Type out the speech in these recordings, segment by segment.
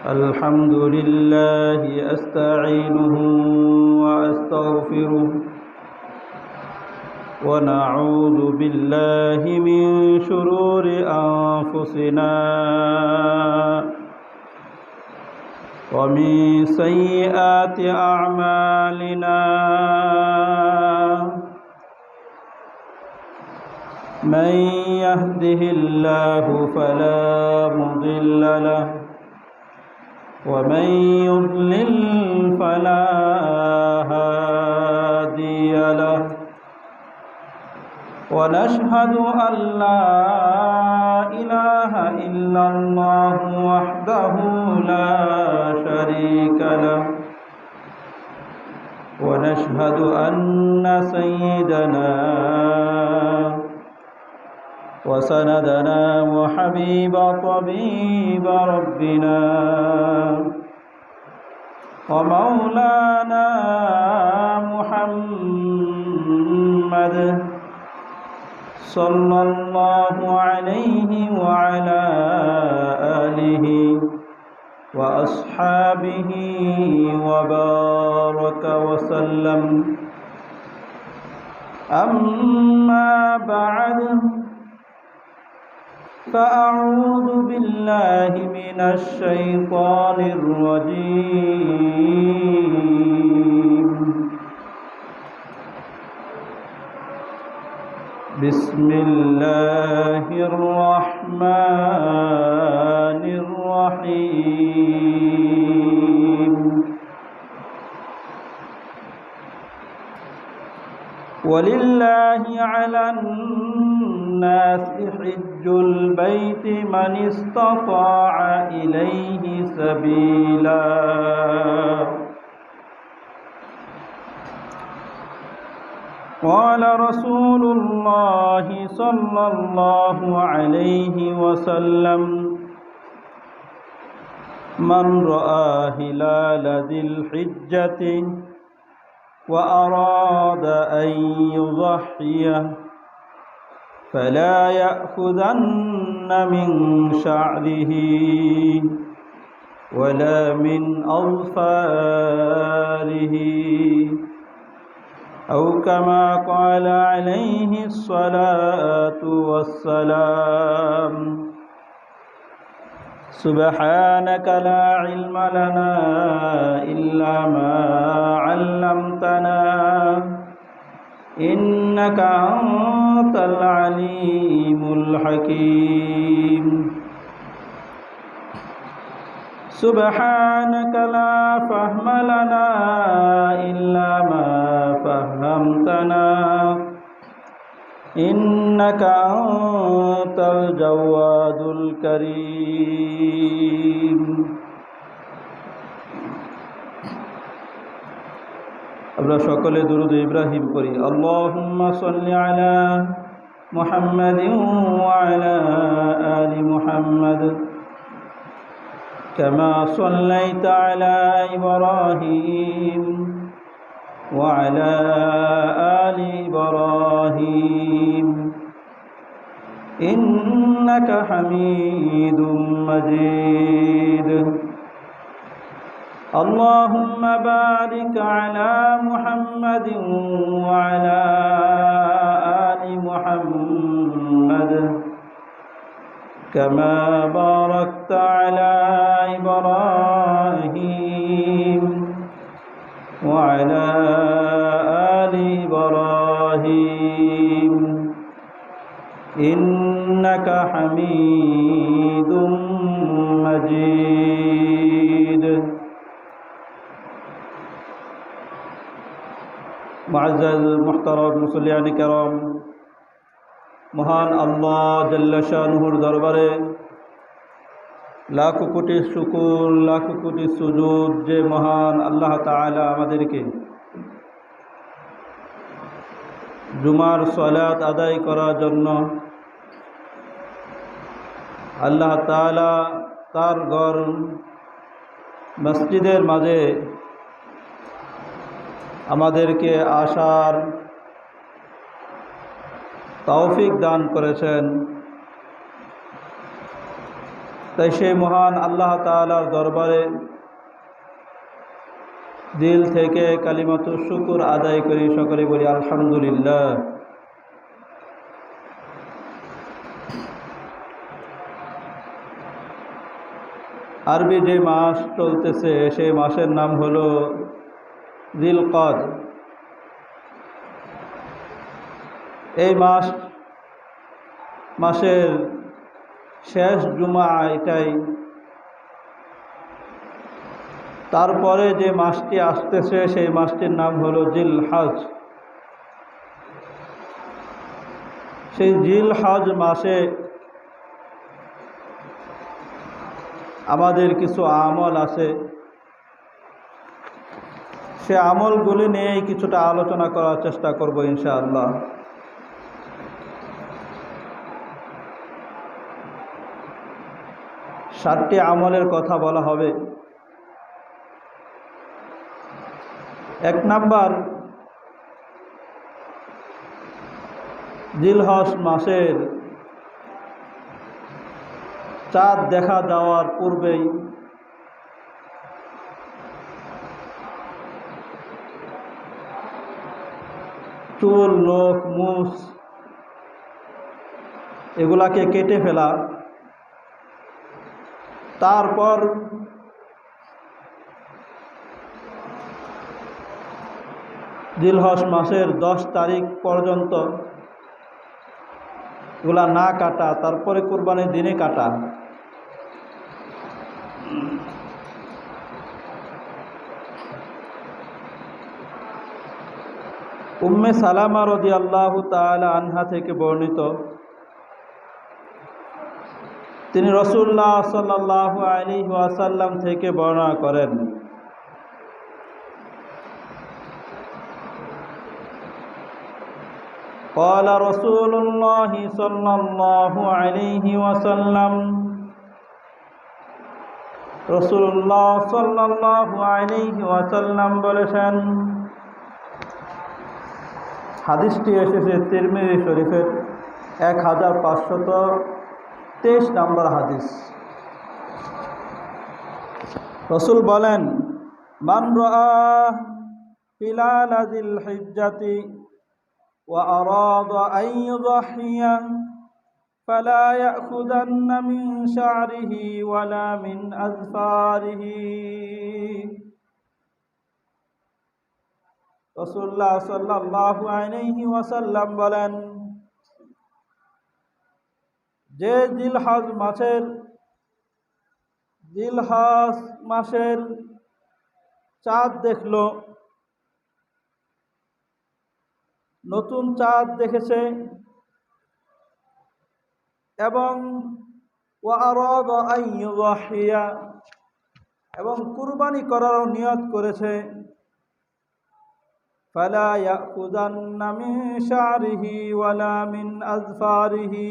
الحمد لله أستعينه وأستغفره ونعوذ بالله من شرور أنفسنا ومن سيئات أعمالنا من يهده الله فلا مضل له ومن يضلل فلا هادي له ونشهد أن لا إله إلا الله وحده لا شريك له ونشهد أن سيدنا وسندنا وحبيب طبيب ربنا ومولانا محمد صلى الله عليه وعلى آله وأصحابه وبارك وسلم أما بعد فأعوذ بالله من الشيطان الرجيم بسم الله الرحمن الرحيم ولله على الناس حج البيت من استطاع إليه سبيلا قال رسول الله صلى الله عليه وسلم من رأى هلال ذي الحجة وأراد أن يضحي فلا يأخذن من شعره ولا من أظفاره أو كما قال عليه الصلاة والسلام سبحانك لا علم لنا إلا ما علمتنا إنك أنت العليم الحكيم سبحانك لا فهم لنا إلا ما فهمتنا إنك أنت الجواد الكريم আমরা সকলে দুরূদ ইব্রাহিম পড়ি আল্লাহুম্মা সাল্লি আলা মুহাম্মাদিন ওয়া আলা আলি মুহাম্মাদ কামা সাল্লাইতা আলা ইব্রাহিম ওয়া আলা আলি ইব্রাহিম ইন্নাকা হামিদুম মাজিদ اللهم بارك على محمد وعلى آل محمد كما باركت على إبراهيم وعلى آل إبراهيم إنك حميد مجيد معزز محترم মুসল্লিয়ান کرام মহান আল্লাহ জাল্লা শানুর দরবারে লাখো কোটি শুকর লাখো কোটি সুজুদ যে মহান আল্লাহ তাআলা আমাদেরকে জুমার সালাত আদায় করার জন্য আল্লাহ তাআলা তার ঘর মসজিদের মাঝে আমাদেরকে আসার তৌফিক দান করেছেন। তাই সেই মহান আল্লাহ তাআলার দরবারে দিল থেকে কালিমাতুশ শুকর আদায় করি, সকলে বলি আলহামদুলিল্লাহ। আরবি যে মাস চলতেছে সেই মাসের নাম হলো জিলকদ। এই মাসের শেষ জুমা এটাই। তারপরে যে মাসটি আসতেছে সেই মাসটির নাম হলো জিলহজ। সেই জিলহজ মাসে আমাদের কিছু আমল আছে, সে আমলগুলি নিয়েই কিছুটা আলোচনা করার চেষ্টা করব ইনশাআল্লাহ। সাতটি আমলের কথা বলা হবে। এক নাম্বার, জিলহজ মাসের চাঁদ দেখা দেওয়ার পূর্বেই চুল, নখ, মুছ এগুলাকে কেটে ফেলা। তারপর জিলহজ মাসের 10 তারিখ পর্যন্ত এগুলা না কাটা, তারপরে কুরবানির দিনে কাটা। উম্মে সালামা রাদিয়াল্লাহু তাআলা আনহা থেকে বর্ণিত, তিনি রাসূলুল্লাহ সাল্লাল্লাহু আলাইহি ওয়াসাল্লাম থেকে বর্ণনা করেন, قال رسول الله صلى الله عليه وسلم, রাসূলুল্লাহ সাল্লাল্লাহু আলাইহি ওয়াসাল্লাম বলেছেন। হাদিসটি এসেছে তিরমিজি শরীফের 1523 নম্বর হাদিস। রাসূল বলেন, মান রাআ হিলাল যিল হিজ্জাতি ওয়া আরাদা আন ইউযহিয়া ফালা ইয়াখুযান্না মিন শা'রিহি ওয়ালা মিন আযফারিহি। রাসূলুল্লাহ সাল্লাল্লাহু আলাইহি ওয়াসাল্লাম বলেন, যে জিলহজ মাসের চাঁদ দেখল, নতুন চাঁদ দেখেছে, এবং ওয়া আরাদা আন ইউযহিয়া, এবং কুরবানি করার নিয়ত করেছে, ফালা ইয়াখুযান্না মিন শা'রিহি ওয়ালা মিন আযফারিহি,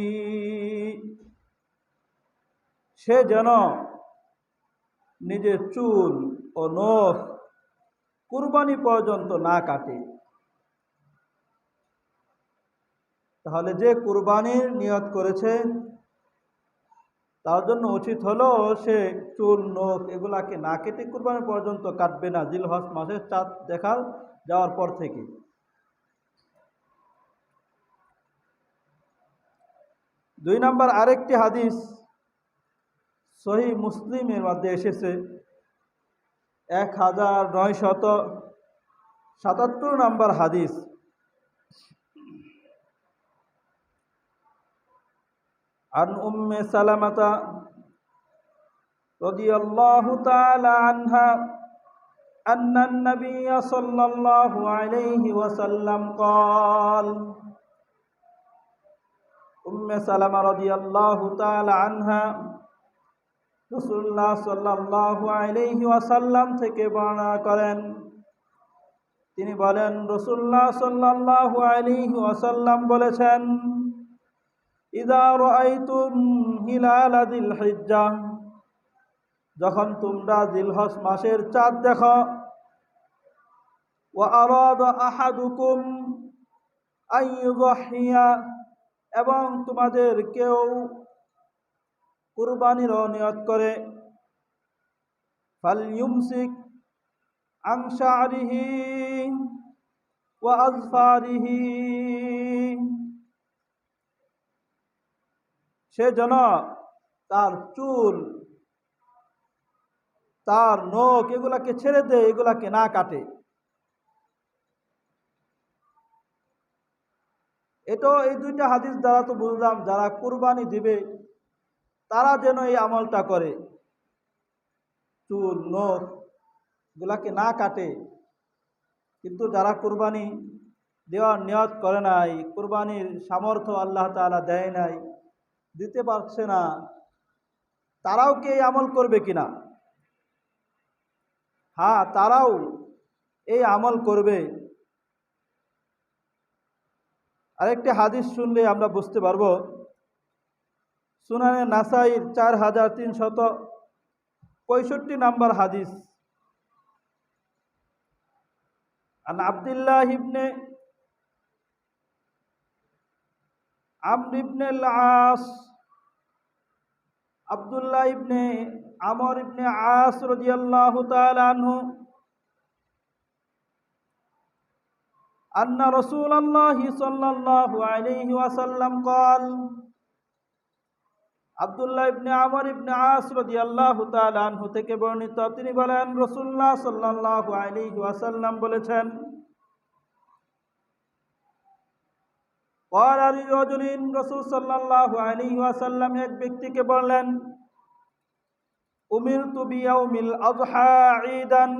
সে যেন নিজের চুল ও নখ কুরবানি পর্যন্ত না কাটে। তাহলে যে কুরবানির নিয়ত করেছে তার জন্য উচিত হলো সে চুল, নখ এগুলাকে না কেটে কুরবানি পর্যন্ত কাটবে না, জিলহজ মাসের চাঁদ দেখা যাওয়ার পর থেকে। দুই নাম্বার আরেকটি হাদিস সহিহ মুসলিমের মধ্যে এসেছে, 1977 নম্বর হাদিস। عن أم سلمة رضي الله تعالى عنها أن النبي صلى الله عليه وسلم قال, উম্মে সালামা রাদিয়াল্লাহু তাআলা আনহা রাসূলুল্লাহ সাল্লাল্লাহু আলাইহি ওয়াসাল্লাম থেকে বর্ণনা করেন, তিনি বলেন, রাসূলুল্লাহ সাল্লাল্লাহু আলাইহি ওয়াসাল্লাম বলেছেন, ইযা রাআইতুম হিলাল যিল হিজ্জাহ, যখন তোমরা জিলহজ মাসের চাঁদ দেখো, ওয়া আরাদা আহাদুকুম আন ইউযহিয়া, এবং তোমাদের কেউ কুরবানিরও নিয়ত করে, ফালইউমসিক আন শা'রিহি ওয়া আযফারিহি, সে যেন তার চুল, তার নখ এগুলাকে ছেড়ে দেয়, এগুলাকে না কাটে। এটা এই দুইটা হাদিস দ্বারা তো বুঝলাম যারা কুরবানি দিবে তারা যেন এই আমলটা করে, চুল নখ গুলাকে না কাটে। কিন্তু যারা কুরবানি দেওয়ার নিয়ত করে নাই, কুরবানির সামর্থ্য আল্লাহ তাআলা দেয় নাই, দিতে পারছে না, তারাও কি এই আমল করবে কিনা? হ্যাঁ, তারাও এই আমল করবে। আরেকটি হাদিস শুনলে আমরা বুঝতে পারবো। সুনানে নাসাইর 4365 নম্বর হাদিস, আন আব্দুল্লাহ ইবনে আমর ইবনে আস, আব্দুল্লাহ ইবনে আমর ইবনে আস রাদিয়াল্লাহু তাআলা আনহু, আন্না রাসূলুল্লাহি সাল্লাল্লাহু আলাইহি ওয়াসাল্লাম قال, আব্দুল্লাহ ইবনে আমর ইবনে আস রাদিয়াল্লাহু তাআলা আনহু থেকে বর্ণিত, তিনি বলেন রাসূলুল্লাহ সাল্লাল্লাহু আলাইহি ওয়াসাল্লাম বলেছেন, ক্বালা লিরাজুলিন, রাসূল সাল্লাল্লাহু আলাইহি ওয়াসাল্লাম এক ব্যক্তিকে বললেন, উমিরতু বিয়াউমিল আযহা ঈদান,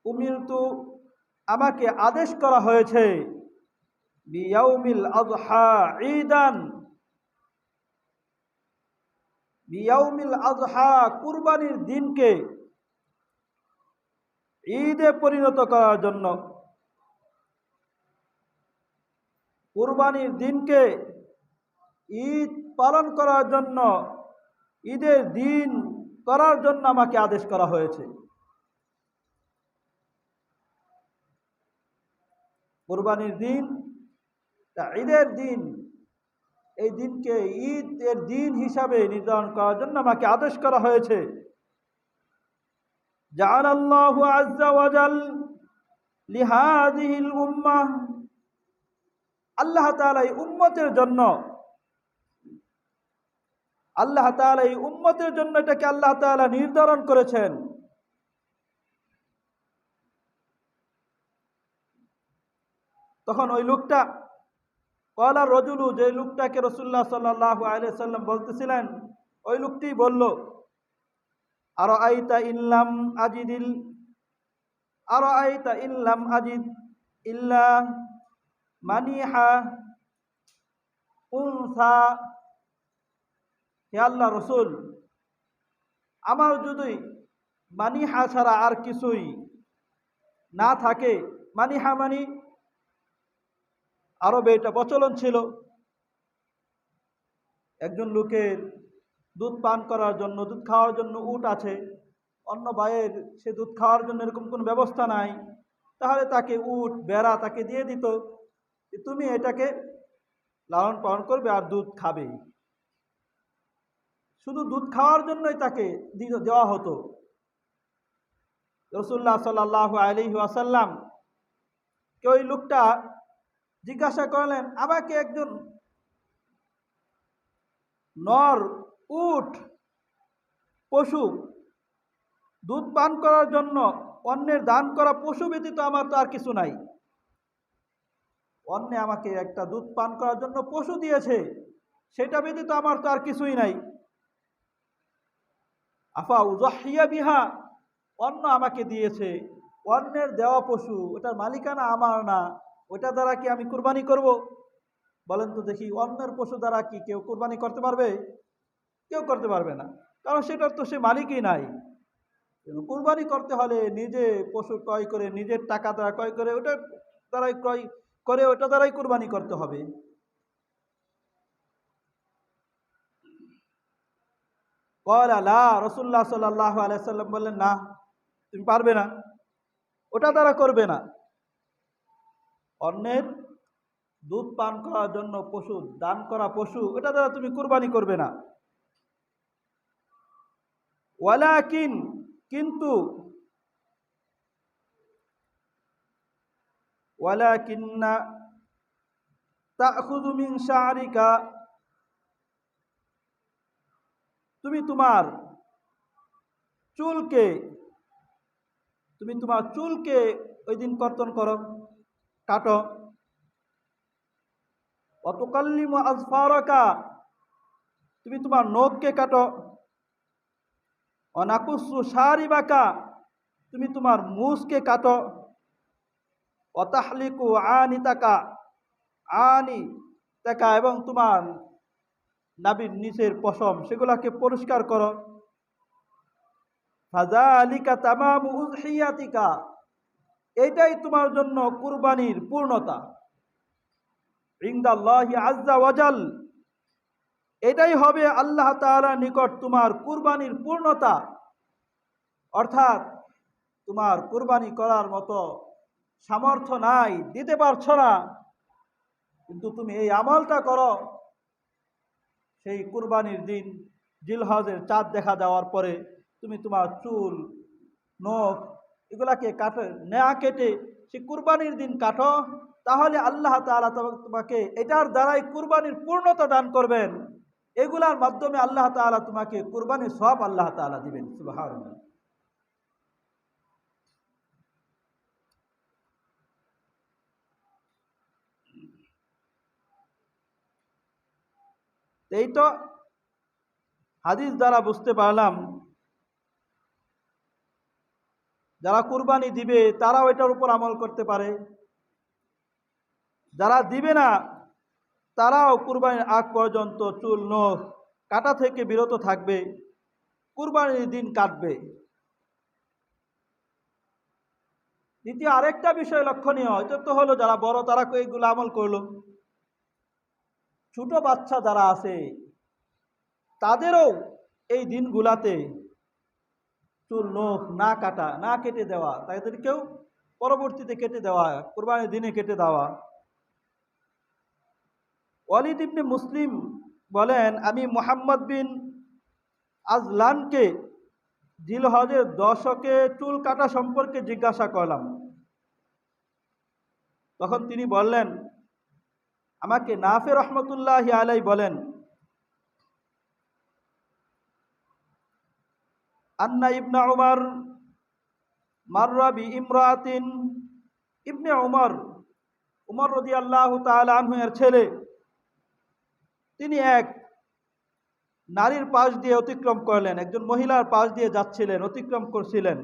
উমিরতু আমাকে আদেশ করা হয়েছে, বিয়াউমিল আযহা ঈদান, বিয়াউমিল আযহা কুরবানির দিনকে ঈদে পরিণত করার জন্য, কুরবানির দিনকে ঈদ পালন করার জন্য, ঈদের দিন করার জন্য আমাকে আদেশ করা হয়েছে। কুরবানির দিন, ঈদের দিন, এই দিনকে ঈদের দিন হিসাবে নির্ধারণ করার জন্য আমাকে আদেশ করা হয়েছে। জাআলাল্লাহু আযজা ওয়া জাল লিহাযিহিল উম্মাহ, আল্লাহ তাআলা এই উম্মতের জন্য, আল্লাহ তাআলা এই উম্মতের জন্য এটাকে আল্লাহ তাআলা নির্ধারণ করেছেন। তখন ওই লোকটা, ক্বালা রাজুলু, যে লোকটাকে রাসূলুল্লাহ সাল্লাল্লাহু আলাইহি সাল্লাম বলতেছিলেন, ওই লোকটি বলল, আরাআইতা ইল্লাম আজিদিল, আরাআইতা ইল্লাম আজিদ ইল্লা মানিহা উনসা, হে আল্লাহ রাসূল, আমার যদি মানিহা ছাড়া আর কিছুই না থাকে, মানিহা মানি আরবে এটা প্রচলন ছিল, একজন লোকের দুধ পান করার জন্য, দুধ খাওয়ার জন্য উট আছে, অন্য ভাইয়ের সে দুধ খাওয়ার জন্য এরকম কোনো ব্যবস্থা নাই, তাহলে তাকে উট বেড়া তাকে দিয়ে দিত, তুমি এটাকে লালন পালন করবে আর দুধ খাবে। শুধু দুধ খাওয়ার জন্যই তাকে দেওয়া হতো। রাসূলুল্লাহ সাল্লাল্লাহু আলাইহি ওয়াসাল্লাম কে ওই লোকটা জিজ্ঞাসা করলেন, আমাকে একজন নর উট পশু দুধ পান করার জন্য, অন্যের দান করা পশু ব্যতীত আমার তো আর কিছু নাই, অন্যে আমাকে একটা দুধ পান করার জন্য পশু দিয়েছে, সেটা ব্যতীত আমার তো আর কিছুই নাই। আফা উযাহিয়া বিহা, অন্য আমাকে দিয়েছে, অন্যের দেওয়া পশু, ওটার মালিকানা আমার না, ওটা দ্বারা কি আমি কুরবানি করব? বলেন তো দেখি, অন্যের পশু দ্বারা কি কেউ কুরবানি করতে পারবে? কেউ করতে পারবে না, কারণ সেটার তো সে মালিকই নাই। কুরবানি করতে হলে নিজে পশু ক্রয় করে, নিজের টাকা দ্বারা ক্রয় করে, ওটা দ্বারাই ক্রয় করে, ওটা দ্বারাই কুরবানি করতে হবে। ক্বালা লা, রাসূলুল্লাহ সাল্লাল্লাহু আলাইহি সাল্লাম বললেন, না, তুমি পারবে না, ওটা দ্বারা করবে না। অন্যের দুধ পান করার জন্য পশু দান করা পশু, এটা দ্বারা তুমি কুরবানি করবে না। ওয়ালাকিন, কিন্তু, ওয়ালাকিন্না তাখুযু মিন শা'রিকা, তুমি তোমার চুলকে তুমি তোমার চুলকে ওই দিন কর্তন করো, কাটো। ওয়া তুকাল্লিমু আযফারাকা, তুমি তোমার নখকে কাটো। ওয়া নাকুসু শারিবাকা, তুমি তোমার মুছকে কাটো। ওয়া তাহলিকু আনিতাকা, আনিতাকা, এবং তোমার নাভির নিচের পশম সেগুলাকে পরিষ্কার করো। ফাযালিকা তামামু উযহিয়াতিকা, এটাই তোমার জন্য কুরবানির পূর্ণতা। ইনদাল্লাহি আযজা ওয়াজাল, এটাই হবে আল্লাহ তাআলার নিকট তোমার কুরবানির পূর্ণতা। অর্থাৎ তোমার কুরবানি করার মতো সামর্থ্য নাই, দিতে পারছো না, কিন্তু তুমি এই আমলটা করো। সেই কুরবানির দিন জিলহজের চাঁদ দেখা যাওয়ার পরে তুমি তোমার চুল, নখ এগুলাকে কাটো, না কেটে সেই কুরবানির দিন কাটো, তাহলে আল্লাহ তাআলা তোমাকে এটার দ্বারাই কুরবানির পূর্ণতা দান করবেন। এগুলার মাধ্যমে আল্লাহ তাআলা তোমাকে কুরবানির সওয়াব আল্লাহ তাআলা দিবেন। সুবহানাল্লাহ। এই তো হাদিস দ্বারা বুঝতে পারলাম, যারা কুরবানি দিবে তারাও এটার উপর আমল করতে পারে, যারা দিবে না তারাও কুরবানির আগ পর্যন্ত চুল নখ কাটা থেকে বিরত থাকবে, কুরবানির দিন কাটবে। দ্বিতীয় আরেকটা বিষয় লক্ষণীয়, এটা তো হলো যারা বড় তারা এইগুলো আমল করলো। ছোট বাচ্চা যারা আছে তাদেরও এই দিনগুলাতে চুল নখ না কাটা, না কেটে দেওয়া, তাদেরকেও পরবর্তীতে কেটে দেওয়া, কুরবানির দিনে কেটে দেওয়া। ওয়ালিদ ইবনে মুসলিম বলেন, আমি মুহাম্মদ বিন আজলানকে জিলহজের দশকে চুল কাটা সম্পর্কে জিজ্ঞাসা করলাম। তখন তিনি বললেন, আমাকে নাফে রহমতুল্লাহি আলাইহি বলেন, আন্না ইবনা উমর মাররা বি ইমরাতিন, ইবনে উমর, উমর রাদিয়াল্লাহু তাআলা আনহু এর ছেলে, তিনি এক নারীর পাশ দিয়ে অতিক্রম করলেন, একজন মহিলার পাশ দিয়ে যাচ্ছিলেন, অতিক্রম করছিলেন।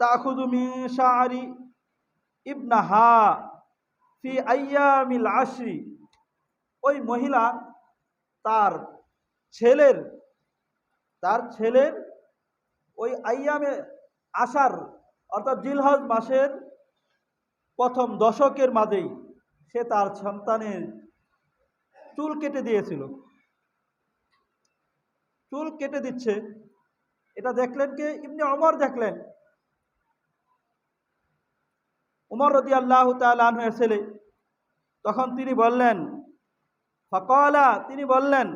তাখুযু মিন শা'রি ইবনাহা ফি আইয়ামিল আশরি, ওই মহিলা তার ছেলের ওই আইয়ামে আশার, অর্থাৎ জিলহজ মাসের প্রথম দশকের মাঝেই সে তার সন্তানের চুল কেটে দিয়েছিল। চুল কেটে দিচ্ছে, এটা দেখলেন কে? ইবনে ওমর দেখলেন। উমর রাদিয়াল্লাহু তাআলা আনহু এর ছেলে। তখন তিনি বললেন, ফাকালা, তিনি বললেন,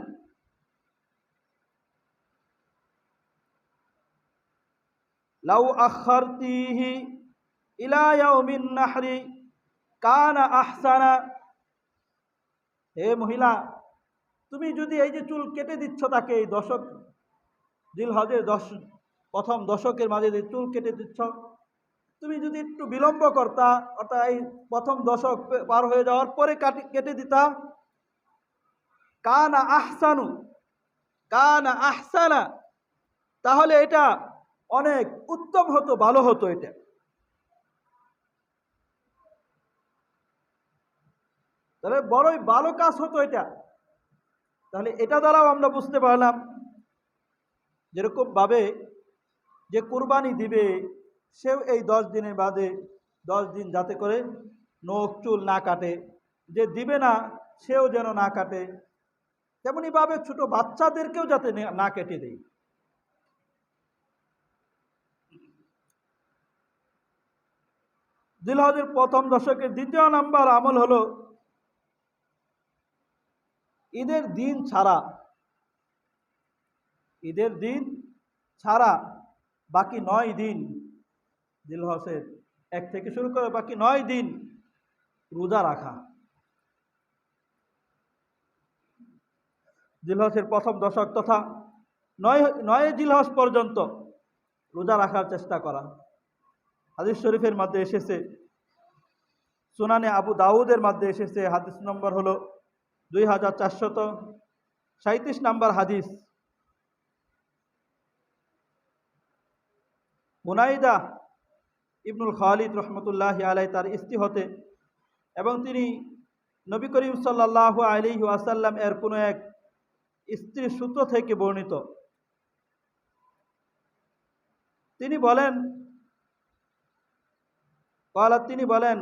লাউ আখারতিহি ইলা ইয়াউমিন নাহরি কানা আহসানা, হে মহিলা, তুমি যদি এই যে চুল কেটে দিচ্ছ তাকে, এই দশক জিলহজের প্রথম দশকের মাঝে যে চুল কেটে দিচ্ছ, তুমি যদি একটু বিলম্ব করতা, অর্থাৎ এই প্রথম দশক পার হয়ে যাওয়ার পরে কেটে দিতা, কানা আহসানু, কানা আহসানা, তাহলে এটা অনেক উত্তম হতো, ভালো হতো। এটা তাহলে বড়ই ভালো কাজ হতো এটা। তাহলে এটা দ্বারাও আমরা বুঝতে পারলাম, যেরকম ভাবে যে কুরবানি দিবে সেও এই 10 দিনের বাদে 10 দিন যাতে করে নখ চুল না কাটে, যে দিবে না সেও যেন না কাটে, তেমনি ভাবে ছোট বাচ্চাদেরকেও যাতে না কেটে দেয়। জিলহজের প্রথম দশকের দ্বিতীয় নাম্বার আমল হলো ঈদের দিন ছাড়া, ঈদের দিন ছাড়া বাকি 9 দিন, জিলহজের 1 থেকে শুরু করে বাকি 9 দিন রোজা রাখা। জিলহজের প্রথম দশক তথা 9 জিলহজ পর্যন্ত রোজা রাখার চেষ্টা করা। হাদিস শরীফের মধ্যে এসেছে, সুনানে আবু দাউদের মধ্যে এসেছে, হাদিস নম্বর হলো 2437 নম্বর হাদিস। হুনাইদা ইবনুল খালিদ রহমতুল্লাহি আলাইহি তার স্ত্রী হতে, এবং তিনি নবী করিম সাল্লাল্লাহু আলাইহি ওয়াসাল্লাম এর কোনো এক স্ত্রীর সূত্র থেকে বর্ণিত। তিনি বলেন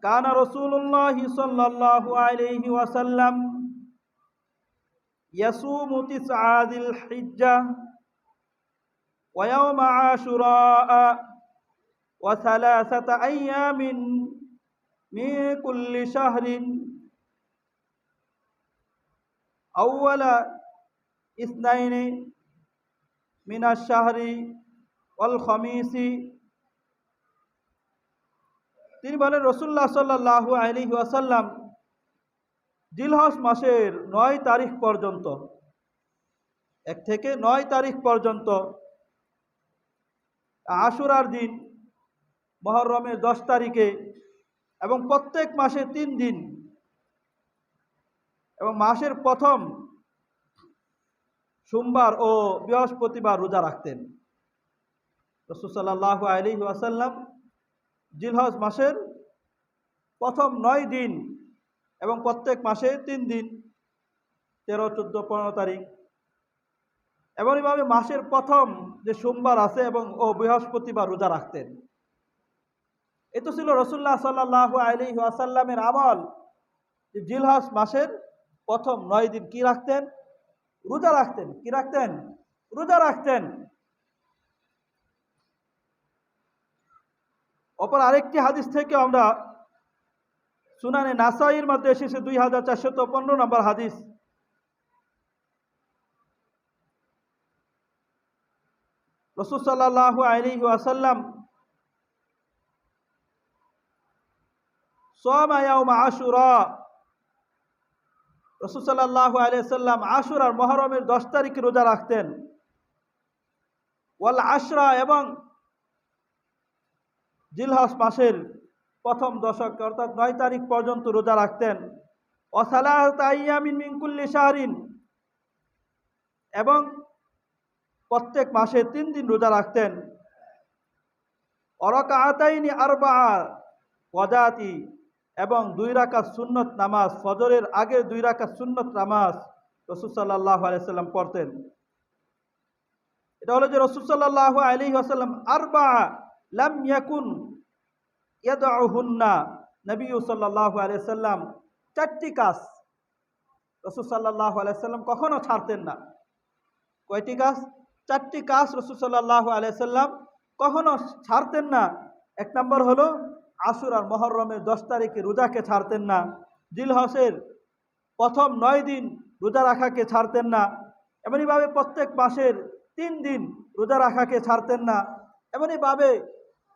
কানা রাসূলুল্লাহ সাল্লাল্লাহু আলাইহি ওয়াসাল্লাম ইয়াসুমু তিসআ যিল হিজ্জাহ ওয়া ইয়াওমা আশুরা ওয়া সালাসাতা আইয়ামিন মিন কুল্লি শাহরিন আউয়ালা ইসনাইনি মিনাশ শাহরি ওয়াল খামিসি। তিনি বলেন রাসূলুল্লাহ সাল্লাল্লাহু আলাইহি ওয়াসাল্লাম জিলহজ মাসের 9 তারিখ পর্যন্ত, 1 থেকে 9 তারিখ পর্যন্ত, আশুরার দিন, মুহররমের 10 তারিখে, এবং প্রত্যেক মাসে 3 দিন, এবং মাসের প্রথম সোমবার ও বৃহস্পতিবার রোজা রাখতেন। রাসূল সাল্লাল্লাহু আলাইহি ওয়াসাল্লাম জিলহজ মাসের প্রথম 9 দিন এবং প্রত্যেক মাসে 3 দিন, 13, 14, 15 তারিখ, এবং এইভাবে মাসের প্রথম যে সোমবার আছে এবং বৃহস্পতিবার রোজা রাখতেন। এ তো ছিল রাসূলুল্লাহ সাল্লাল্লাহু আলাইহি ওয়াসাল্লামের আমল। জিলহজ মাসের প্রথম 9 দিন কি রাখতেন? রোজা রাখতেন। কি রাখতেন? রোজা রাখতেন। অপর আরেকটি হাদিস থেকে আমরা, সুনানে নাসাইর মধ্যে এসেছে 2415 নম্বর হাদিস, রাসূল সাল্লাল্লাহু আলাইহি ওয়াসাল্লাম সামা ইয়াউমা আশুরা, রাসূল সাল্লাল্লাহু আলাইহি ওয়াসাল্লাম আশুরার মুহররমের 10 তারিখে রোজা রাখতেন। ওয়াল আশরা, এবং জিলহজ মাসের প্রথম দশক অর্থাৎ 9 তারিখ পর্যন্ত রোজা রাখতেন। ওয়া সালাসাতা আইয়ামিন মিন কুল্লি শাহরিন, এবং প্রত্যেক মাসে 3 দিন রোজা রাখতেন। ওয়া রাকাআতাইনি আরবাআ ওয়াদাতি, এবং 2 রাকাত সুন্নত নামাজ, ফজরের আগে 2 রাকাত সুন্নত নামাজ রাসূল সাল্লাল্লাহু আলাইহি ওয়াসাল্লাম পড়তেন। এটা হলো যে রাসূল সাল্লাল্লাহু আলাইহি ওয়াসাল্লাম আরবাআ লাম ইয়াকুন ইয়াদউহুন্না, নবী সাল্লাল্লাহু আলাইহি ওয়াসাল্লাম 4টি কাজ রাসূল সাল্লাল্লাহু আলাইহি ওয়াসাল্লাম কখনো ছাড়তেন না। কয়টি কাজ? 4টি কাজ রাসূল সাল্লাল্লাহু আলাইহি ওয়াসাল্লাম কখনো ছাড়তেন না। 1 নম্বর হলো আশুরার মুহররমের 10 তারিখে রোজাকে ছাড়তেন না। জিলহজের প্রথম 9 দিন রোজা রাখাকে ছাড়তেন না। এমনিভাবে প্রত্যেক মাসের 3 দিন রোজা রাখাকে ছাড়তেন না। এমনিভাবে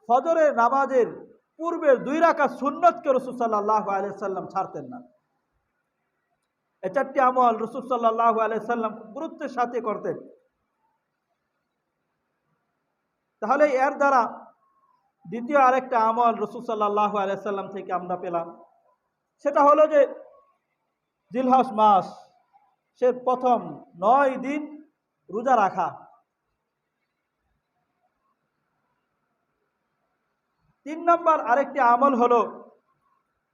ফজরের নামাজের পূর্বের 2 রাকাত সুন্নতকে রাসূল সাল্লাল্লাহু আলাইহি ওয়াসাল্লাম ছাড়তেন না। এই 4টি আমল রাসূল সাল্লাল্লাহু আলাইহি ওয়াসাল্লাম গুরুত্বের সাথে করতেন। তাহলে এর দ্বারা দ্বিতীয় আরেকটা আমল রাসূল সাল্লাল্লাহু আলাইহি ওয়াসাল্লাম থেকে আমরা পেলাম, সেটা হলো যে জিলহজ মাস সে প্রথম 9 দিন রোজা রাখা। 3 নম্বর আরেকটি আমল হলো,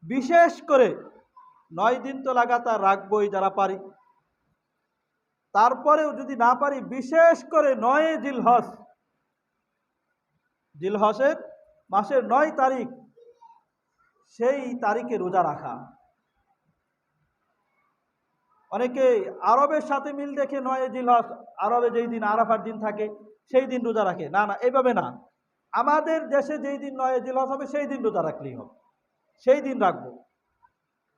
বিশেষ করে 9 দিন তো লাগাতার রাখবই যারা পারি, তারপরেও যদি না পারি বিশেষ করে 9 জিলহজ, জিলহজের মাসের 9 তারিখ, সেই তারিখে রোজা রাখা। অনেকে আরবের সাথে মিল দেখে 9 জিলহজ, আরবে যেই দিন আরাফার দিন থাকে সেই দিন রোজা রাখে। না, এইভাবে না। আমাদের দেশে যেই দিন 9 জিলহজ হবে সেই দিন রোজা রাখলেই হবে, সেই দিন রাখবো।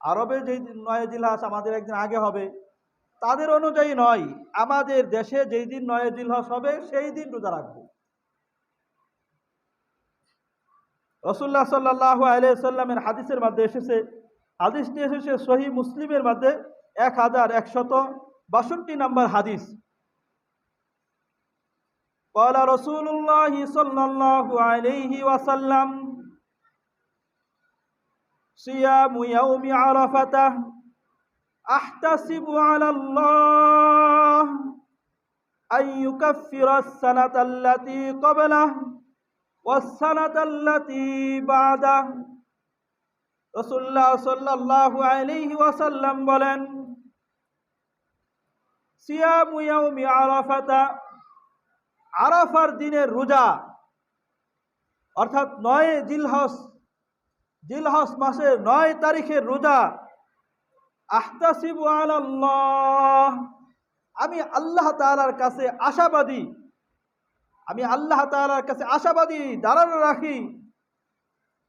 আরবে যেই দিন 9 জিলহজ আমাদের একদিন আগে হবে, তাদের অনুযায়ী নয়, আমাদের দেশে যেই দিন 9 জিলহজ হবে সেই দিন রোজা রাখবো। রাসূলুল্লাহ সাল্লাল্লাহু আলাইহি সাল্লামের হাদিসের মধ্যে এসেছে, হাদিসটি এসেছে সহিহ মুসলিমের মধ্যে 1162 নম্বর হাদিস। قال رسول الله صلى الله عليه وسلم صيام يوم عرفة أحتسب على الله أن يكفر السنة التي قبله والسنة التي بعده। রাসূলুল্লাহ সাল্লাল্লাহু আলাইহি ওয়াসাল্লাম বলেন, সিয়ামু ইয়াউমি আরাফাতা, আরাফার দিনের রোজা, অর্থাৎ 9 জিলহজ মাসের 9 তারিখের রোজা। আহতাসিবু আলাল্লাহ, আমি আল্লাহ তাআলার কাছে আশাবাদী, আমি আল্লাহ তাআলার কাছে আশাবাদী ধারণা রাখি,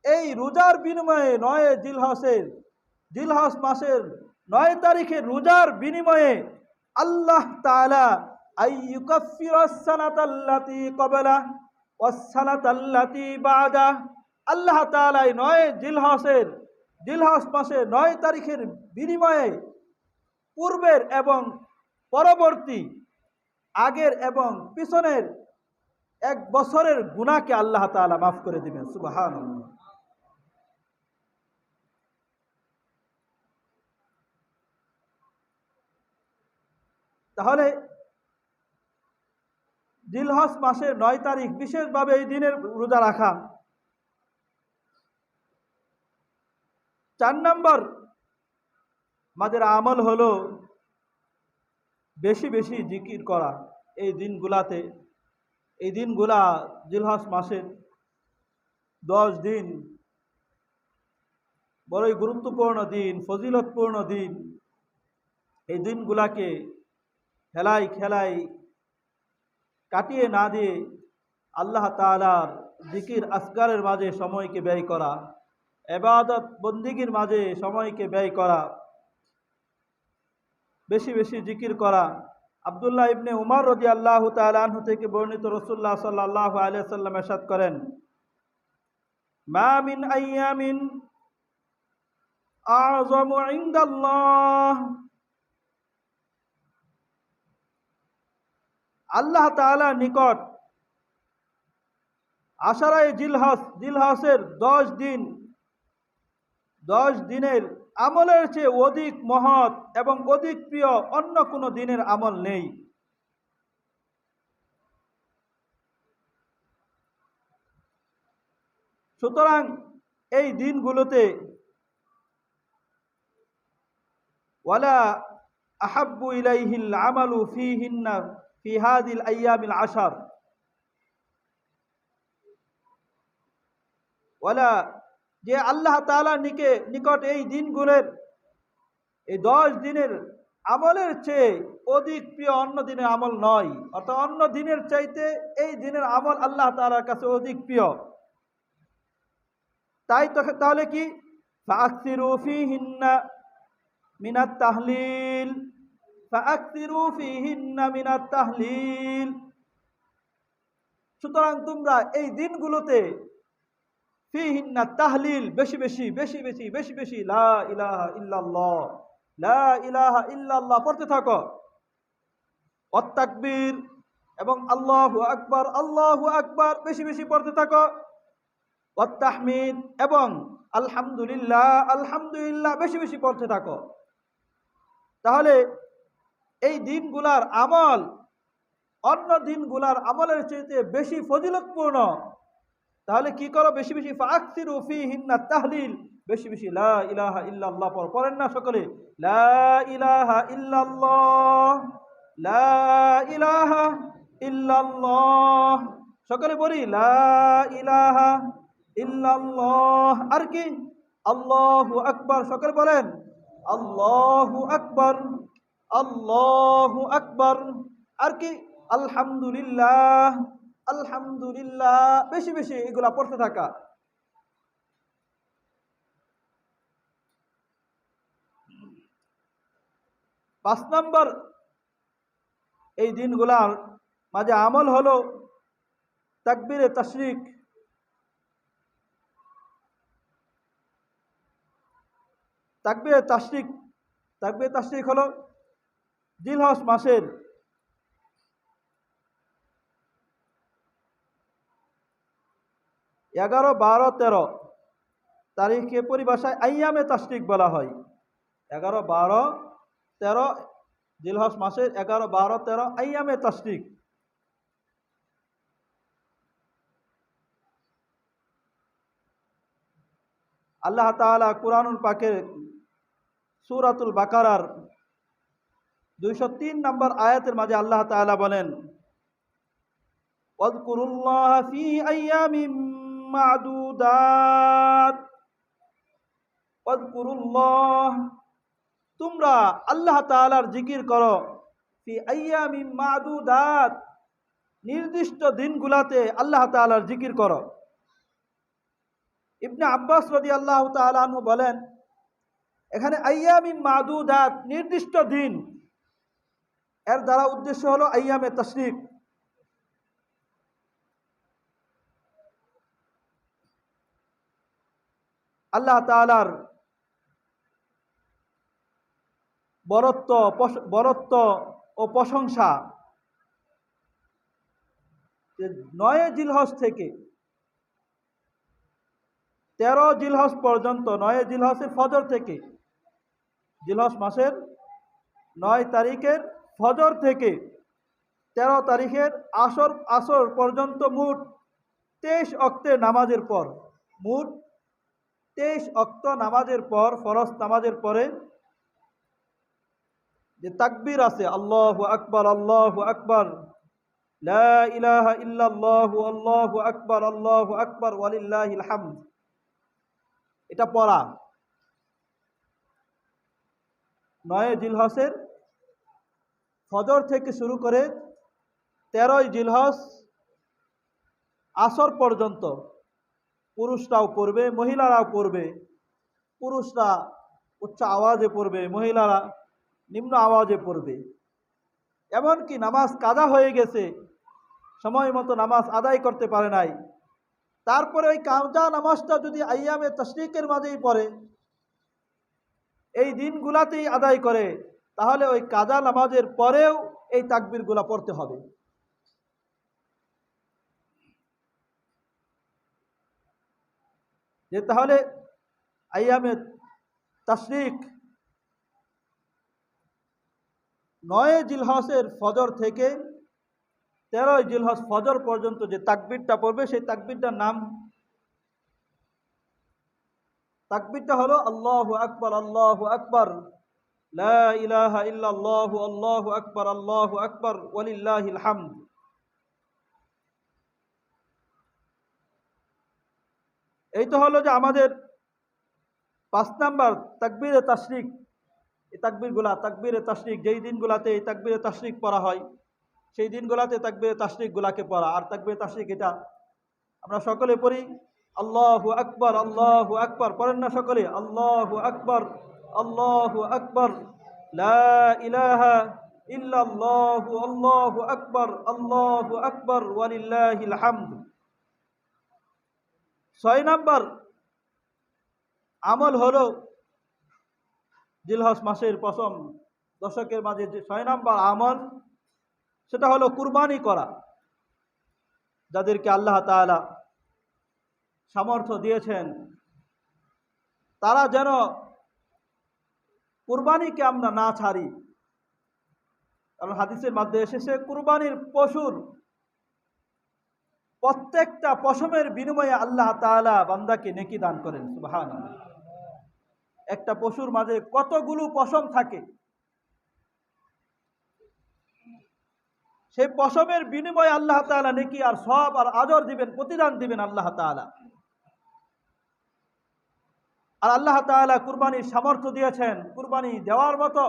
এই রোজার বিনিময়ে 9 জিলহজ মাসের 9 তারিখের রোজার বিনিময়ে আল্লাহ তাআলা আইয়ুকাফিরাস সানাতাল্লাতী ক্বাবলা ওয়াস সানাতাল্লাতী বাদা, আল্লাহ তাআলা 9 জিলহজ মাসের 9 তারিখের বিনিময়ে পূর্বের এবং পরবর্তী, আগের এবং পিছনের 1 বছরের গুনাহকে আল্লাহ তাআলা মাফ করে দিবেন। সুবহানাল্লাহ। তাহলে জিলহজ মাসের 9 তারিখ বিশেষভাবে এই দিনের রোজা রাখা। 4 নম্বর আমাদের আমল হলো বেশি বেশি জিকির করা এই দিনগুলাতে। এই দিনগুলা জিলহজ মাসের 10 দিন বড়ই গুরুত্বপূর্ণ দিন, ফজিলতপূর্ণ দিন। এই দিনগুলাকে খেলাই কাটিয়ে না দিয়ে আল্লাহ তাআলার জিকির আসগারের মাঝে সময়কে ব্যয় করা, ইবাদত বন্দিগির মাঝে সময়কে ব্যয় করা, বেশি বেশি জিকির করা। আব্দুল্লাহ ইবনে উমর রাদিয়াল্লাহু তাআলা আনহু থেকে বর্ণিত, রাসূলুল্লাহ সাল্লাল্লাহু আলাইহি ওয়াসাল্লাম ইরশাদ করেন, মা মিন আইয়ামিন আ'যামু ইনদাল্লাহ, আল্লাহ তাআলার নিকট আশারায়ে জিলহজের 10 দিনের আমলের চেয়ে অধিক মহৎ এবং অধিক প্রিয় অন্য কোনো দিনের আমল নেই। সুতরাং এই দিনগুলোতে ওয়ালা আহাব্বু ইলাইহিল আমালু ফীহিন্না ফি হাযিল আইয়ামিল আশর, ওয়ালা, যে আল্লাহ তাআলার নিকট এই দিনগুলোর, এই 10 দিনের আমলের চেয়ে অধিক প্রিয় অন্য দিনের আমল নয়। অর্থাৎ অন্য দিনের চাইতে এই দিনের আমল আল্লাহ তাআলার কাছে অধিক প্রিয়। তাহলে কি, ফাআকসিরু ফীহিন্না মিনাত তাহলিল, ফাআকসিরু ফীহিন্না মিনাত তাহলিল, সুতরাং তোমরা এই দিনগুলোতে ফীহিন্না তাহলিল, বেশি বেশি লা ইলাহা ইল্লাল্লাহ, লা ইলাহা ইল্লাল্লাহ পড়তে থাকো। ওয়াত তাকবীর, এবং আল্লাহু আকবার বেশি বেশি পড়তে থাকো। ওয়াত তাহমিদ, এবং আলহামদুলিল্লাহ বেশি বেশি পড়তে থাকো। তাহলে এই দিনগুলার আমল অন্য দিনগুলার আমলের চেয়ে বেশি ফজিলতপূর্ণ। তাহলে কি করো, বেশি বেশি ফাআকসিরু ফীহিন্না তাহলিল, বেশি বেশি লা ইলাহা ইল্লাল্লাহ পড়েন না সকলে, লা ইলাহা ইল্লাল্লাহ, লা ইলাহা ইল্লাল্লাহ, সকলে বলি লা ইলাহা ইল্লাল্লাহ। আর কি, আল্লাহু আকবার, সকলে বলেন আল্লাহু আকবার, আল্লাহু আকবার। আর কি, আলহামদুলিল্লাহ, আলহামদুলিল্লাহ, বেশি বেশি এগুলা পড়তে থাকা। 5 নম্বর, এই দিনগুলার মাঝে আমল হলো তাকবীরে তাশরিক। তাকবীরে তাশরিক তাকবীরে তাশরিক হলো জিলহজ মাসের 11, 12, 13 তারিখে পরিভাষায় আইয়ামে তাশরিক বলা হয়। 11, 12, 13 জিলহজ মাসের 11, 12, 13 আইয়ামে তাশরিক। আল্লাহ তাআলা কুরআনুল পাকের সূরাতুল বাকারার 203 নম্বর আয়াতের মাঝে আল্লাহ তাআলা বলেন, ওয়াযকুরুল্লাহ ফি আইয়ামিম মা'দুদাত। ওয়াযকুরুল্লাহ, তোমরা আল্লাহ তাআলার জিকির করো, ফি আইয়ামিম মা'দুদাত, নির্দিষ্ট দিনগুলাতে আল্লাহ তাআলার জিকির করো। ইবনে আব্বাস রাদিয়াল্লাহু তাআলা আনহু বলেন, এখানে আইয়ামিম মা'দুদাত নির্দিষ্ট দিন, এর দ্বারা উদ্দেশ্য হলো আইয়ামে তাশরিক। আল্লাহ তাআলার বরত্ব ও প্রশংসা যে 9 জিলহজ থেকে 13 জিলহজ পর্যন্ত, 9 জিলহজের ফজর থেকে, জিলহজ মাসের 9 তারিখের ফজর থেকে 13 তারিখের আসর পর্যন্ত মোট 23 ওয়াক্তের নামাজের পর, মোট 23 ওয়াক্ত নামাজের পর, ফরজ নামাজের পরে যে তাকবীর আছে, আল্লাহু আকবার, আল্লাহু আকবার, লা ইলাহা ইল্লাল্লাহু, আল্লাহু আকবার, আল্লাহু আকবার, ওয়ালিল্লাহিল হামদ, এটা পড়া 9 জিলহজের ফজর থেকে শুরু করে 13 জিলহজ আসর পর্যন্ত পুরুষরাও পড়বে, মহিলারাও পড়বে। পুরুষরা উচ্চ আওয়াজে পড়বে, মহিলারা নিম্ন আওয়াজে পড়বে। এমনকি নামাজ কাজা হয়ে গেছে, সময় মতো নামাজ আদায় করতে পারে নাই, তারপরে ওই কাজা নামাজটা যদি আইয়ামে তাশরিকের মাঝেই পড়ে, এই দিনগুলাতেই আদায় করে, তাহলে ওই কাজা নামাজের পরেও এই তাকবীরগুলা পড়তে হবে। যে তাহলে আইয়ামে তাশরিক 9 জিলহজের ফজর থেকে 13 জিলহজ ফজর পর্যন্ত যে তাকবীরটা পড়বে, সেই তাকবীরটা হলো আল্লাহু আকবার, আল্লাহু আকবার, লা ইলাহা ইল্লাল্লাহু, আল্লাহু আকবার, আল্লাহু আকবার, ওয়ালিল্লাহিল হামদ। এই তো হলো যে আমাদের 5 নাম্বার তাকবীরে তাশরিক। এই তাকবীরে তাশরিক যেই দিনগুলাতে এই তাকবীরে তাশরিক পড়া হয়, সেই দিনগুলাতে তাকবীরে তাশরিকগুলাকে পড়া। আর তাকবীরে তাশরিক এটা আমরা সকলে পড়ি, আল্লাহু আকবার, আল্লাহু আকবার, পড়েন না সকলে? আল্লাহু আকবার, আল্লাহু আকবার, লা ইলাহা ইল্লাল্লাহু, আল্লাহু আকবার, আল্লাহু আকবার, ওয়ালিল্লাহিল হামদ। 6 নাম্বার আমল হলো জিলহজ মাসের প্রথম দশকের মাঝে যে 6 নাম্বার আমল, সেটা হলো কুরবানি করা। যাদেরকে আল্লাহ তাআলা সামর্থ্য দিয়েছেন, তারা যেন কুরবানিকে আমরা না ছাড়ি। কারণ হাদিসের মধ্যে এসেছে, কুরবানির পশুর প্রত্যেকটা পশমের বিনিময়ে আল্লাহ তাআলা বান্দাকে নেকি দান করেন। সুবহানাল্লাহ। একটা পশুর মাঝে কতগুলো পশম থাকে, সেই পশমের বিনিময়ে আল্লাহ তাআলা নেকি আর সওয়াব আর আজর দিবেন, প্রতিদান দিবেন আল্লাহ তাআলা। আর আল্লাহ তাআলা কুরবানির সামর্থ্য দিয়েছেন, কুরবানি দেওয়ার মতো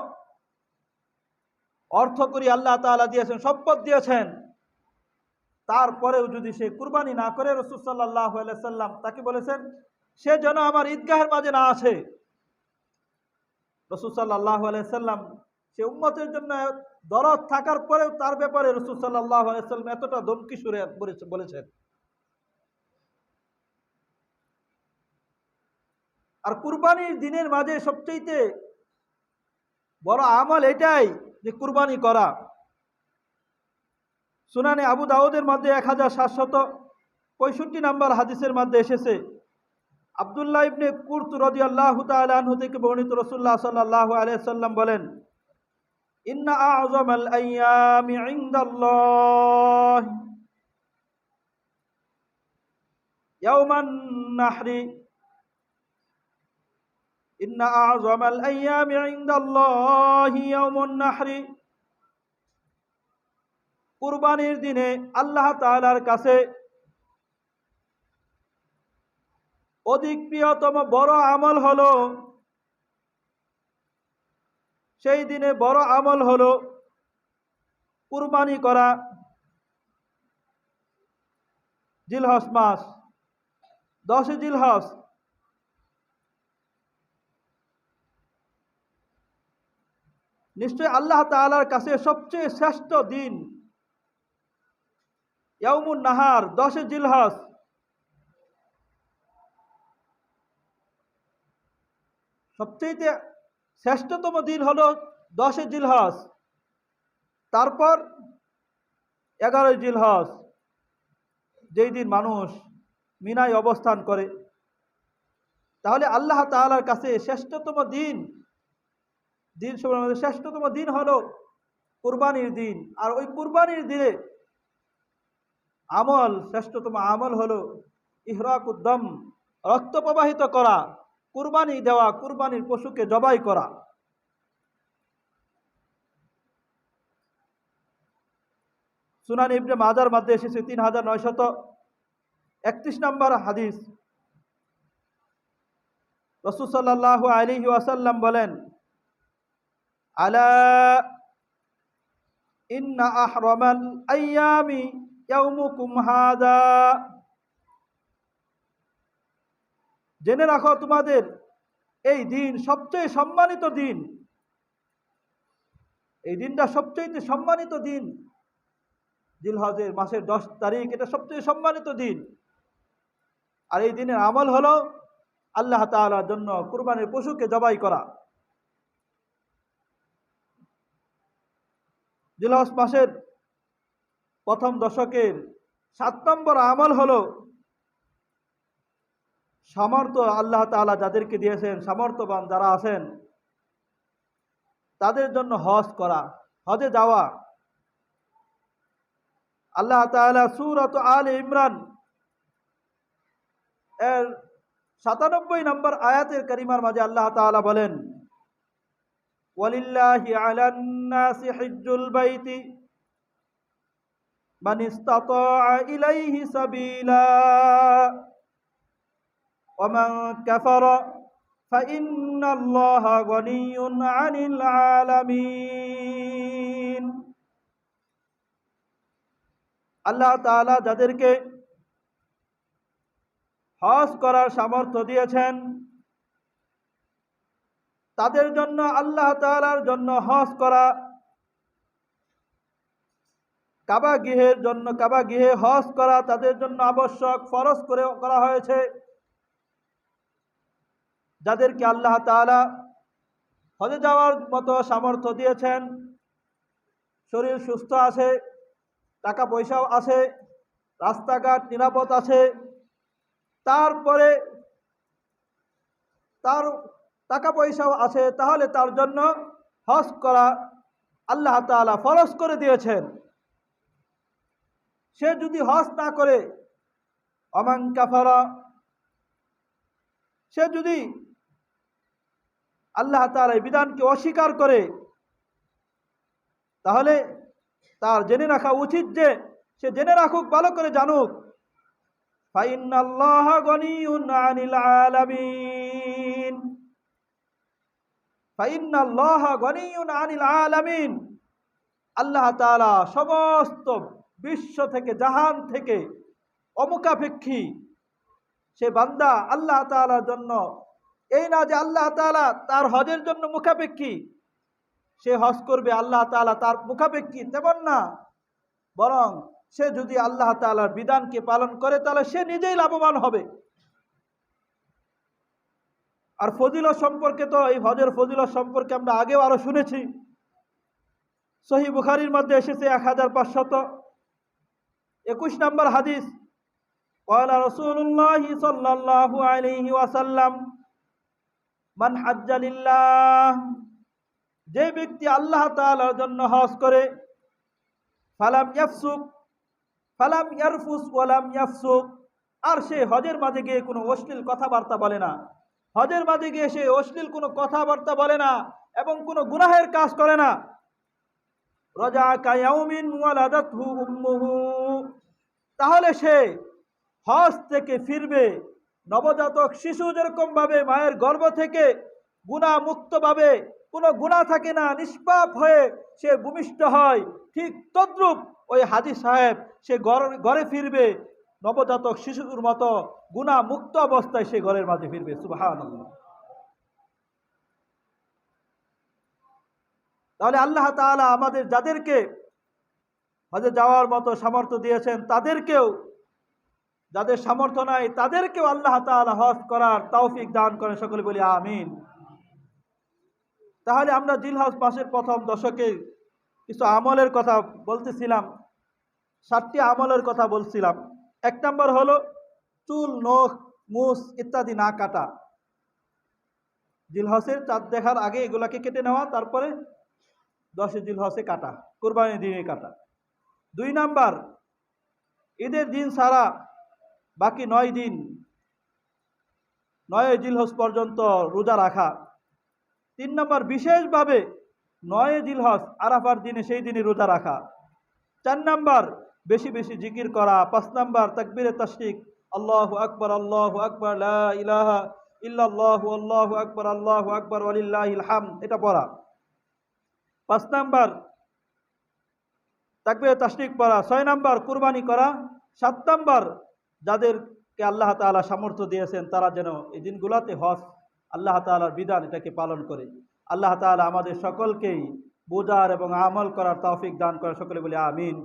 অর্থ করি আল্লাহ তাআলা দিয়েছেন, সম্পদ দিয়েছেন। তারপরেও যদি সে কুরবানি না করে, রাসূল সাল্লাল্লাহু আলাইহি সাল্লাম তাকে বলেছেন সে যেন আমার ঈদগাহের মাঝে না আসে। রাসূল সাল্লাল্লাহু আলাইহি সাল্লাম সে উম্মতের জন্য দরদ থাকার পরেও তার ব্যাপারে রাসূল সাল্লাল্লাহু আলাইহি সাল্লাম এতটা ধমকি সুরে বলেছেন। আর কুরবানির দিনের মাঝে সবচেয়ে বড় আমল এটাই যে কুরবানি করা। সুনানে আবু দাউদের মধ্যে 1765 নম্বর হাদিসের মধ্যে এসেছে, আব্দুল্লাহ ইবনে কুরত রাদিয়াল্লাহু তাআলা আনহু থেকে বর্ণিত, রাসূলুল্লাহ সাল্লাল্লাহু আলাইহি সাল্লাম বলেন, ইন্না আ'যামাল আইয়ামি ইনদাল্লাহ ইয়াওমান নাহরি, ইন্না আ'যামাল আইয়ামি ইনদাল্লাহি ইয়াওমুন নাহরি। কুরবানির দিনে আল্লাহ তাআলার কাছে অধিক প্রিয়তম বড় আমল হলো, সেই দিনে বড় আমল হলো কুরবানি করা। জিলহজ মাস 10 জিলহজ নিশ্চয় আল্লাহ তাআলার কাছে সবচেয়ে শ্রেষ্ঠ দিন ইয়াউমুন নাহার 10 জিলহজ। সবচেয়ে শ্রেষ্ঠতম দিন হলো 10 জিলহজ, তারপর 11 জিলহজ, যেই দিন মানুষ মিনায় অবস্থান করে। তাহলে আল্লাহ তাআলার কাছে শ্রেষ্ঠতম দিন সমূহের মধ্যে শ্রেষ্ঠতম দিন হলো কুরবানির দিন। আর ওই কুরবানির দিনে আমল, শ্রেষ্ঠতম আমল হলো ইহরাকুদ্দম, রক্ত প্রবাহিত করা, কুরবানি দেওয়া, কুরবানির পশুকে জবাই করা। সুনান ইবনে মাজার মধ্যে এসেছে 3931 নম্বর হাদিস, রাসূল সাল্লাল্লাহু আলাইহি ওয়াসাল্লাম বলেন, আলা ইন্না আহরামাল আইয়ামি ইয়াউমুকুম হাযা, জেনে রাখো তোমাদের এই দিন সবচেয়ে সম্মানিত দিন। এই দিনটা সবচেয়ে সম্মানিত দিন, জিলহজের মাসের 10 তারিখ, এটা সবচেয়ে সম্মানিত দিন। আর এই দিনের আমল হলো আল্লাহ তাআলার জন্য কুরবানির পশুকে জবাই করা। জিলহজ মাসের প্রথম দশকের 7 নম্বর আমল হলো সামর্থ্য আল্লাহ তাআলা যাদেরকে দিয়েছেন, সামর্থ্যবান যারা আছেন তাদের জন্য হজ করা, হজে যাওয়া। আল্লাহ তাআলা সূরাত আলে ইমরান এর 97 নম্বর আয়াতের কারিমার মাঝে আল্লাহ তাআলা বলেন, ওয়ালিল্লাহি আলান নাসি হিজ্জুল বাইতি মান ইসতাতা ইলাইহি সাবিলা ওয়া মান কাফারা ফাইন্নাল্লাহা গনিয়্যুন আনিল আলামিন। আল্লাহ তাআলা যাদেরকে হজ করার সামর্থ্য দিয়েছেন তাদের জন্য আল্লাহ তাআলার জন্য হজ করা, কাবা গৃহে হজ করা তাদের জন্য আবশ্যক, ফরজ করে করা হয়েছে। যাদেরকে আল্লাহ তাআলা হজে যাওয়ার মতো সামর্থ্য দিয়েছেন, শরীর সুস্থ আছে, টাকা পয়সাও আছে, রাস্তাঘাট নিরাপদ আছে, তারপরে তার টাকা পয়সাও আছে, তাহলে তার জন্য হজ করা আল্লাহ তাআলা ফরজ করে দিয়েছেন। সে যদি হজ না করে, ওমান কাফারা, সে যদি আল্লাহ তাআলার বিধানকে অস্বীকার করে, তাহলে তার জেনে রাখা উচিত যে সে জেনে রাখুক, ভালো করে জানুক, ফাইন্নাল্লাহা গনিয়্যুন আনিল আলামিন, ফাইন্নাল্লাহা গনিয়্যুন আনিল আলামিন, আল্লাহ তাআলা সমস্ত বিশ্ব থেকে, জাহান থেকে অমুখাপেক্ষী সে বান্দা আল্লাহ তাআলার জন্য, এই না যে আল্লাহ তাআলা তার হজের জন্য মুখাপেক্ষী, সে হজ করবে আল্লাহ তাআলা তার মুখাপেক্ষী, তেমন না। বরং সে যদি আল্লাহ তাআলার বিধানকে পালন করে তাহলে সে নিজেই লাভবান হবে। আর ফজিলত সম্পর্কে তো, এই হজের ফজিলত সম্পর্কে আমরা আগেও আরো শুনেছি। সহিহ বুখারীর মধ্যে এসেছে 1521 নম্বর হাদিস, قال رسول الله صلى الله عليه وسلم মান হাজ্জা লিল্লাহ, যে ব্যক্তি আল্লাহ তাআলার জন্য হজ করে, ফালাম ইয়াফসুক ফালাম ইয়ারফুস ওয়ালাম ইয়াফসুক, আর সে হজের মাঝে গিয়ে কোনো অশ্লীল কথাবার্তা বলে না, হজের মাঝে গিয়ে সে অশ্লীল কোনো কথাবার্তা বলে না এবং কোনো গুনাহের কাজ করে না, রাজা কায়াউমিন ওয়ালাদাতহু উম্মুহু, তাহলে সে হজ থেকে ফিরবে নবজাতক শিশু যেরকম ভাবে মায়ের গর্ভ থেকে গুনাহ মুক্ত ভাবে, কোনো গুনাহ থাকে না, নিষ্পাপ হয়ে সে ভূমিষ্ঠ হয়, ঠিক তদ্রূপ ওই হাজী সাহেব সে ঘরে ফিরবে নবজাতক শিশুর মতো গুনাহ মুক্ত অবস্থায় সে ঘরের মাঝে ফিরবে। সুবহানাল্লাহ। তাহলে আল্লাহ তাআলা আমাদের যাদেরকে হজে যাওয়ার মতো সামর্থ্য দিয়েছেন, তাদেরকেও, যাদের সামর্থ্য নাই তাদেরকেও আল্লাহ তাআলা হজ করার তৌফিক দান করেন। সকলে বলি আমিন। তাহলে আমরা জিলহজ মাসের প্রথম দশকে কিছু আমলের কথা বলতেছিলাম, 7টি আমলের কথা বলছিলাম। 1 নম্বর হলো চুল, নখ, মুছ ইত্যাদি না কাটা। জিলহজের চাঁদ দেখার আগে এগুলাকে কেটে নেওয়া, তারপরে 10 জিলহজে কাটা, কুরবানির দিনে কাটা। 2 নাম্বার ঈদের দিন ছাড়া বাকি 9 দিন, 9 জিলহজ পর্যন্ত রোজা রাখা। 3 নম্বর বিশেষভাবে 9 জিলহজ আরাফার দিনে সেই দিনে রোজা রাখা। 4 নম্বর বেশি বেশি জিকির করা। 5 নম্বর তাকবীরে তাশরিক, আল্লাহু আকবার লা ইলাহা ইল্লাল্লাহু আল্লাহু আকবার ওয়ালিল্লাহিল হামদ, এটা পড়া। 5 নম্বর তাকবীরে তাশরিক পড়া। 6 নম্বর কুরবানি করা। 7 নম্বর যাদেরকে আল্লাহ তাআলা সামর্থ্য দিয়েছেন তারা যেন এই দিনগুলোতে হজ, আল্লাহ তাআলার বিধান, এটাকে পালন করে। আল্লাহ তাআলা আমাদের সকলকেই বোঝার এবং আমল করার তৌফিক দান করেন। সকলে বলি আমিন।